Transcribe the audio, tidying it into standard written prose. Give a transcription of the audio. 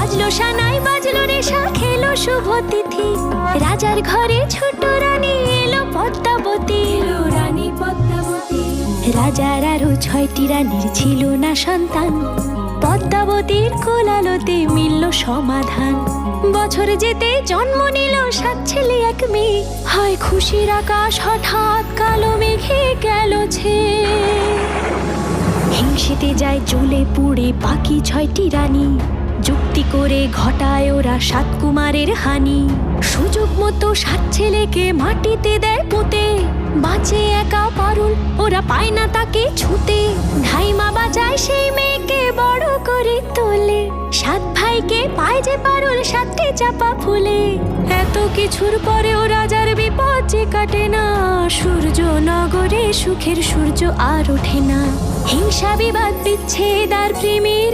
বাজলো সানাই বাজলো রেশা খেলো শুভ তিথি রাজার ঘরে ছোট রানী এলো পদ্মাবতী রানী পদ্মাবতী রাজার আরো 6টি রানীর ছিল না সন্তান পদ্মাবতীর কোলালোতে মিলল সমাধান বছর যেতে জন্ম নিল 7 ছেলে 1 মেয়ে হয় খুশির আকাশ হঠাৎ কালো মেঘে গেল ছেয়ে হিংসেতে যায় জ্বলে পুড়ে বাকি 6টি রানী যুক্তি করে ঘটায় ওরা 7 কুমারের হানি সুযোগ মতো 7 ছেলেকে মাটিতে দেয় পুঁতে বাঁচে একা পারুল ওরা পায় না তাকে ছুতে ধাইমা বাজায় সেই মেয়েকে বড় করে তোলে 7 ভাইকে পায় যে পারুল 7টি চাপা ফুলে এত কিছুর পরেও রাজার বিপদ যে কাটে না সূর্য নগরে সুখের সূর্য আর ওঠে না হিংসা বিবাদ বিচ্ছেদ আর প্রেমের